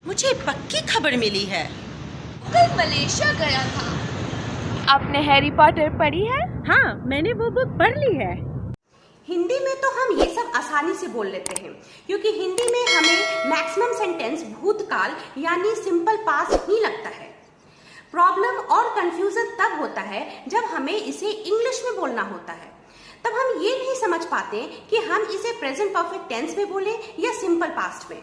मुझे पक्की खबर मिली है। कल मलेशिया गया था। आपने हैरी पॉटर पढ़ी है? हाँ, मैंने वो बुक पढ़ ली है। हिंदी में तो हम ये सब आसानी से बोल लेते हैं क्योंकि हिंदी में हमें मैक्सिमम सेंटेंस भूतकाल यानी सिंपल पास्ट ही लगता है। प्रॉब्लम और कंफ्यूजन तब होता है जब हमें इसे इंग्लिश में बोलना होता है। तब हम ये नहीं समझ पाते कि हम इसे प्रेजेंट परफेक्ट टेंस में बोले या सिंपल पास्ट में।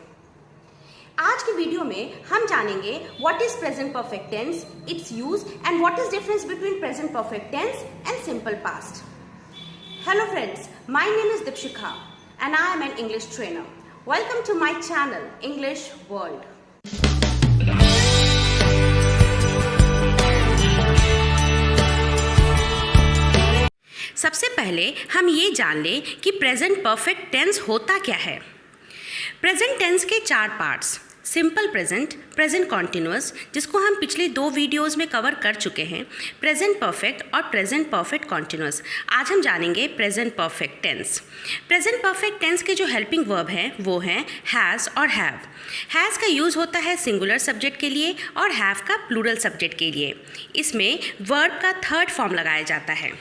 आज की वीडियो में हम जानेंगे what is present perfect tense, its use and what is difference between present perfect tense and simple past. Hello friends, my name is Dipshika and I am an English trainer. Welcome to my channel, English World. सबसे पहले हम ये जान लें कि present perfect tense होता क्या है। प्रेजेंट टेंस के 4 parts, simple present, present continuous जिसको हम पिछले 2 वीडियोस में कवर कर चुके हैं, प्रेजेंट परफेक्ट और प्रेजेंट परफेक्ट कॉन्टिन्यूअस। आज हम जानेंगे present perfect tense. Present perfect tense के जो हेल्पिंग वर्ब हैं वो हैं हैज़ और हैव। हैज़ का यूज़ होता है सिंगुलर सब्जेक्ट के लिए और हैव का प्लूरल सब्जेक्ट के लिए। इसमें वर्ब का 3rd फॉर्म लगाया जाता है।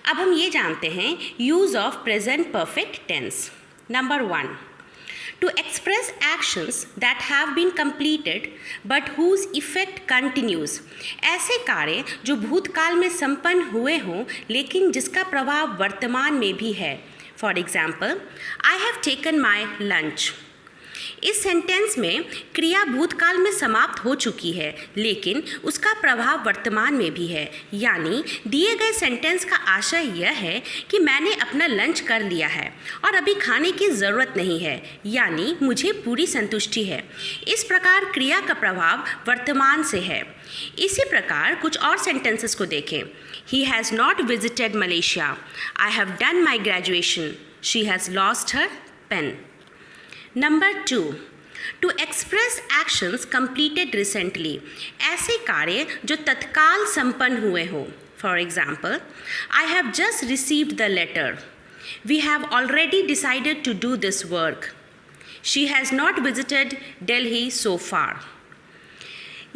अब हम ये जानते हैं use of present perfect tense. Number 1, to express actions that have been completed but whose effect continues। ऐसे कार्य जो भूतकाल में संपन्न हुए हों लेकिन जिसका प्रभाव वर्तमान में भी है। For example, I have taken my lunch. इस सेंटेंस में क्रिया भूतकाल में समाप्त हो चुकी है लेकिन उसका प्रभाव वर्तमान में भी है, यानी दिए गए सेंटेंस का आशय यह है कि मैंने अपना लंच कर लिया है और अभी खाने की ज़रूरत नहीं है, यानी मुझे पूरी संतुष्टि है। इस प्रकार क्रिया का प्रभाव वर्तमान से है। इसी प्रकार कुछ और सेंटेंसेस को देखें। He has not visited Malaysia. I have done my graduation. She has lost her pen. Number 2, to express actions completed recently. ऐसे कार्य जो तत्काल संपन्न हुए हों। For example, I have just received the letter. We have already decided to do this work. She has not visited Delhi so far.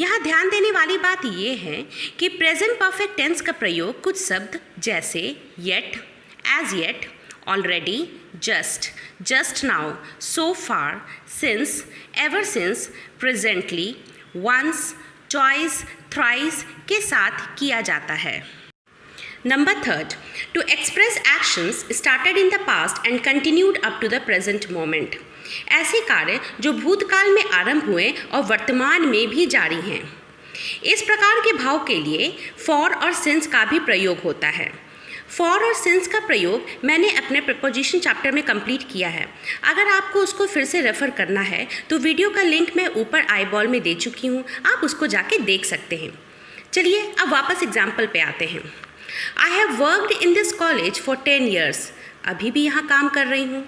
यहाँ ध्यान देने वाली बात यह है कि प्रेजेंट परफेक्ट टेंस का प्रयोग कुछ शब्द जैसे yet, as yet, already, just now, so far, since, ever since, presently, once, twice, thrice के साथ किया जाता है। Number 3, to express actions started in the past and continued up to the present moment। ऐसे कार्य जो भूतकाल में आरंभ हुए और वर्तमान में भी जारी हैं। इस प्रकार के भाव के लिए for और since का भी प्रयोग होता है। फॉर और सिंस का प्रयोग मैंने अपने प्रीपोजिशन चैप्टर में कंप्लीट किया है। अगर आपको उसको फिर से रेफ़र करना है तो वीडियो का लिंक मैं ऊपर आई बॉल में दे चुकी हूँ, आप उसको जाके देख सकते हैं। चलिए अब वापस एग्जाम्पल पे आते हैं। I have worked in this college for 10 years। अभी भी यहाँ काम कर रही हूँ।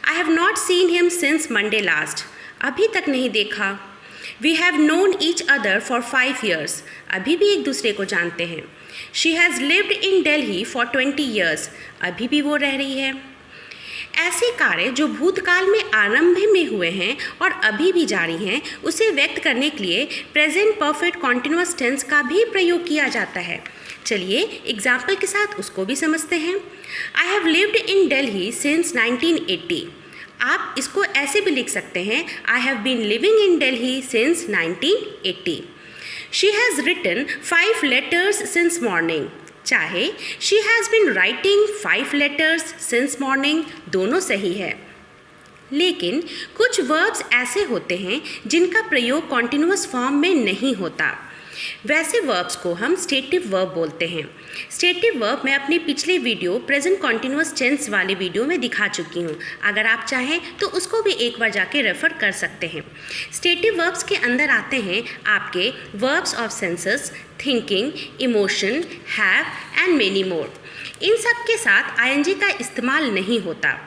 I have not seen him since Monday last. अभी तक नहीं देखा। We have known each other for 5 years। अभी भी एक दूसरे को जानते हैं। She has lived in Delhi for 20 years। अभी भी वो रह रही है। ऐसे कार्य जो भूतकाल में आरंभ में हुए हैं और अभी भी जारी हैं उसे व्यक्त करने के लिए प्रेजेंट परफेक्ट कॉन्टिन्यूअस टेंस का भी प्रयोग किया जाता है। चलिए एग्जाम्पल के साथ उसको भी समझते हैं। I have lived in Delhi since 1980। आप इसको ऐसे भी लिख सकते हैं, I have been living in Delhi since 1980। She has written 5 letters since morning। चाहे she has been writing 5 letters since morning, दोनों सही है। लेकिन कुछ verbs ऐसे होते हैं जिनका प्रयोग continuous form में नहीं होता। वैसे verbs को हम stative verb बोलते हैं। stative verb मैं अपनी पिछले वीडियो प्रेजेंट कॉन्टिन्यूअस टेंस वाले वीडियो में दिखा चुकी हूँ। अगर आप चाहें तो उसको भी एक बार जाके रेफ़र कर सकते हैं। stative verbs के अंदर आते हैं आपके verbs of senses, thinking, emotion, have and many more। इन सब के साथ ing का इस्तेमाल नहीं होता।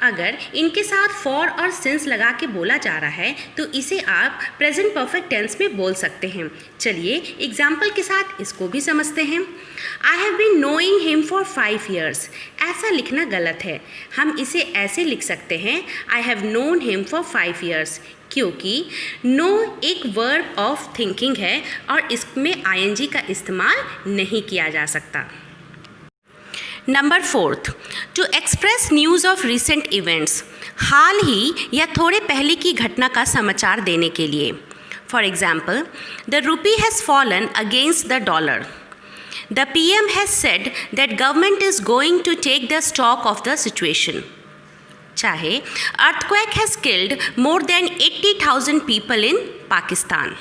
अगर इनके साथ फॉर और सिंस लगा के बोला जा रहा है तो इसे आप प्रेजेंट परफेक्ट टेंस में बोल सकते हैं। चलिए एग्जाम्पल के साथ इसको भी समझते हैं। I have been knowing him for 5 years। ऐसा लिखना गलत है, हम इसे ऐसे लिख सकते हैं, I have known him for 5 years। क्योंकि नो एक वर्ब ऑफ थिंकिंग है और इसमें आईएनजी का इस्तेमाल नहीं किया जा सकता। Number 4, to express news of recent events, हाल ही या थोड़े पहले की घटना का समाचार देने के लिए। For example, the rupee has fallen against the dollar. The PM has said that government is going to take the stock of the situation. चाहे earthquake has killed more than 80,000 people in Pakistan.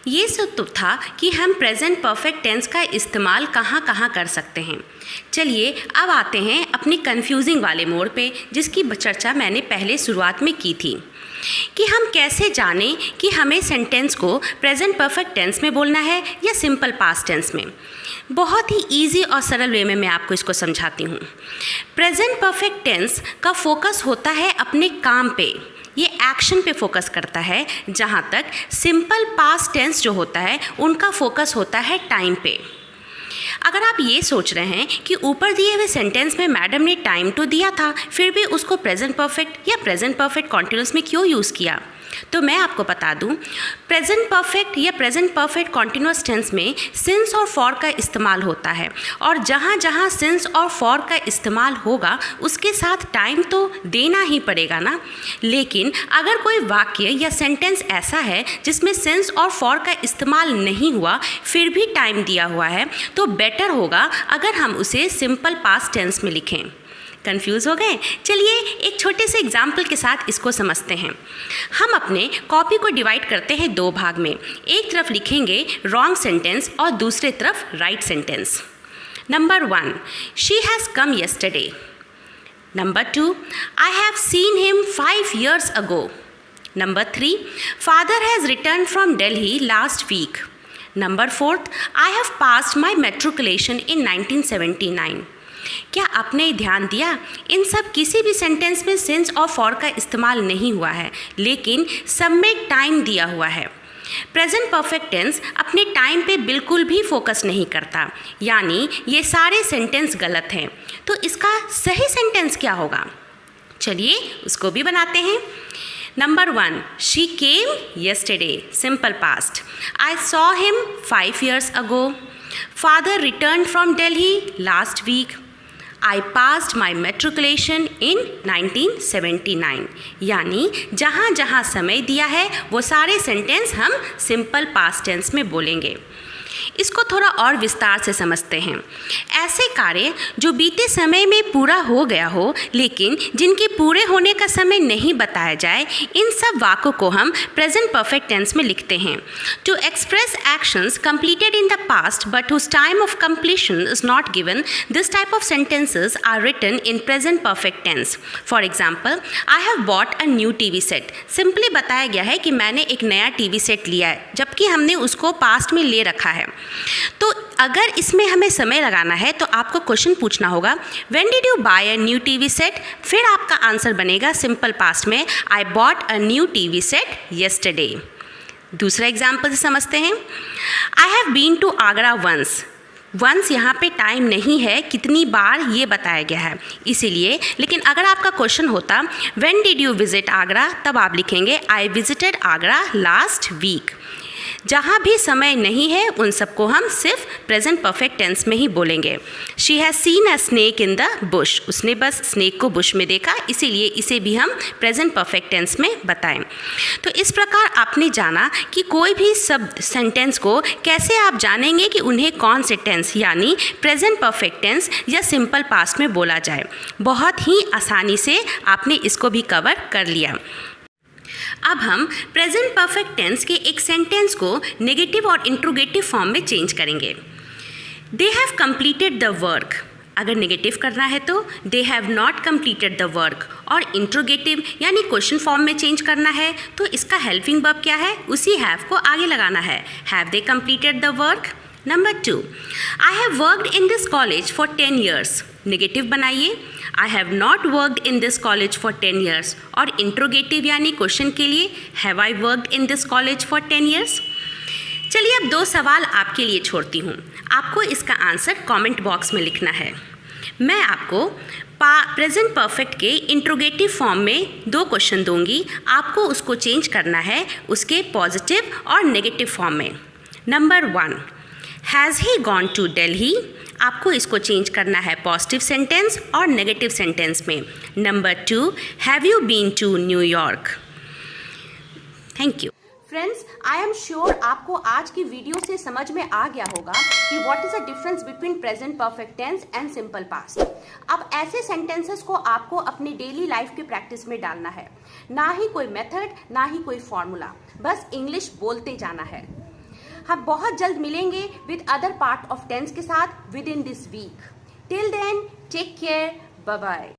ये सब तो था कि हम present perfect tense का इस्तेमाल कहाँ कहाँ कर सकते हैं। चलिए अब आते हैं अपनी कंफ्यूजिंग वाले मोड़ पे, जिसकी चर्चा मैंने पहले शुरुआत में की थी कि हम कैसे जानें कि हमें सेंटेंस को प्रेजेंट परफेक्ट टेंस में बोलना है या सिंपल पास्ट टेंस में। बहुत ही इजी और सरल वे में मैं आपको इसको समझाती हूँ। प्रेजेंट परफेक्ट टेंस का फोकस होता है अपने काम पे, ये एक्शन पे फोकस करता है, जहाँ तक सिंपल पास्ट टेंस जो होता है उनका फोकस होता है टाइम पे। अगर आप ये सोच रहे हैं कि ऊपर दिए हुए सेंटेंस में मैडम ने टाइम तो दिया था, फिर भी उसको प्रेजेंट परफेक्ट या प्रेजेंट परफेक्ट कॉन्टिन्यूस में क्यों यूज़ किया, तो मैं आपको बता दूं, प्रेजेंट परफेक्ट या प्रेजेंट परफेक्ट कॉन्टिन्यूस टेंस में सिंस और फॉर का इस्तेमाल होता है, और जहाँ जहाँ सिंस और फॉर का इस्तेमाल होगा उसके साथ टाइम तो देना ही पड़ेगा ना। लेकिन अगर कोई वाक्य या सेंटेंस ऐसा है जिसमें सिंस और फॉर का इस्तेमाल नहीं हुआ फिर भी टाइम दिया हुआ है, तो बेटर होगा अगर हम उसे सिंपल पास्ट टेंस में लिखें। कंफ्यूज हो गए? चलिए एक छोटे से एग्जाम्पल के साथ इसको समझते हैं। हम अपने कॉपी को डिवाइड करते हैं 2 भाग में। एक तरफ लिखेंगे रॉन्ग सेंटेंस और दूसरे तरफ right sentence. Number 1, she has come yesterday. Number 2, I have seen him 5 years ago. Number 3, father has returned from Delhi last week. Number 4, I have passed my matriculation in 1979. क्या आपने ध्यान दिया, इन सब किसी भी सेंटेंस में सिंस और for का इस्तेमाल नहीं हुआ है, लेकिन सब में टाइम दिया हुआ है। प्रेजेंट परफेक्ट टेंस अपने टाइम पे बिल्कुल भी फोकस नहीं करता, यानी ये सारे सेंटेंस गलत हैं। तो इसका सही सेंटेंस क्या होगा? चलिए उसको भी बनाते हैं। Number 1, she came yesterday, simple past. I saw him 5 years ago. Father returned from Delhi last week. I passed my matriculation in 1979. यानी जहाँ जहाँ समय दिया है वो सारे सेंटेंस हम सिंपल पास्ट टेंस में बोलेंगे। इसको थोड़ा और विस्तार से समझते हैं। ऐसे कार्य जो बीते समय में पूरा हो गया हो लेकिन जिनके पूरे होने का समय नहीं बताया जाए, इन सब वाक्यों को हम प्रेजेंट परफेक्ट टेंस में लिखते हैं। To express actions completed in the past but whose time of completion is not given, this type of sentences are written in present perfect tense. For example, I have bought a new TV set. Simply बताया गया है कि मैंने एक नया TV set लिया है, जबकि हमने उसको पास्ट में ले रखा है। तो अगर इसमें हमें समय लगाना है तो आपको क्वेश्चन पूछना होगा, when did you buy a new TV set? फिर आपका आंसर बनेगा सिंपल पास्ट में, I bought a new TV set yesterday. दूसरा एग्जाम्पल से समझते हैं। I have been to Agra once. Once यहाँ पे टाइम नहीं है, कितनी बार ये बताया गया है इसीलिए। लेकिन अगर आपका क्वेश्चन होता when did you visit Agra, तब आप लिखेंगे I visited Agra last week. जहाँ भी समय नहीं है उन सबको हम सिर्फ प्रेजेंट परफेक्ट टेंस में ही बोलेंगे। She has seen a snake in the Bush. उसने बस स्नेक को बुश में देखा, इसीलिए इसे भी हम प्रेजेंट परफेक्ट टेंस में बताएं। तो इस प्रकार आपने जाना कि कोई भी सब सेंटेंस को कैसे आप जानेंगे कि उन्हें कौन से टेंस यानी प्रेजेंट परफेक्ट टेंस या सिंपल पास्ट में बोला जाए। बहुत ही आसानी से आपने इसको भी कवर कर लिया। अब हम प्रेजेंट परफेक्ट टेंस के एक सेंटेंस को नेगेटिव और इंट्रोगेटिव फॉर्म में चेंज करेंगे। They have completed the work. अगर नेगेटिव करना है तो they have not completed the work, और इंट्रोगेटिव यानी क्वेश्चन फॉर्म में चेंज करना है तो इसका हेल्पिंग वर्ब क्या है, उसी हैव को आगे लगाना है। Have they completed the work? Number 2, I have worked in this college for 10 years। Negative बनाइए, I have not worked in this college for 10 years, और इंट्रोगेटिव यानी क्वेश्चन के लिए have I worked in this college for 10 years। चलिए अब 2 सवाल आपके लिए छोड़ती हूँ, आपको इसका आंसर कमेंट बॉक्स में लिखना है। मैं आपको प्रेजेंट परफेक्ट के इंट्रोगेटिव फॉर्म में 2 क्वेश्चन दूंगी, आपको उसको चेंज करना है उसके पॉजिटिव और नेगेटिव फॉर्म में। Number 1, has he gone to Delhi, आपको इसको चेंज करना है पॉजिटिव सेंटेंस और नेगेटिव सेंटेंस में। Number 2, have you been to New York. Thank you friends, I am sure आपको आज की वीडियो से समझ में आ गया होगा कि what is the difference between present perfect tense and simple past. अब ऐसे सेंटेंसेस को आपको अपनी डेली लाइफ की प्रैक्टिस में डालना है, ना ही कोई मेथड, ना ही कोई फॉर्मूला, बस इंग्लिश बोलते जाना है। हम बहुत जल्द मिलेंगे with other part of tense के साथ within this week. Till then take care, bye bye.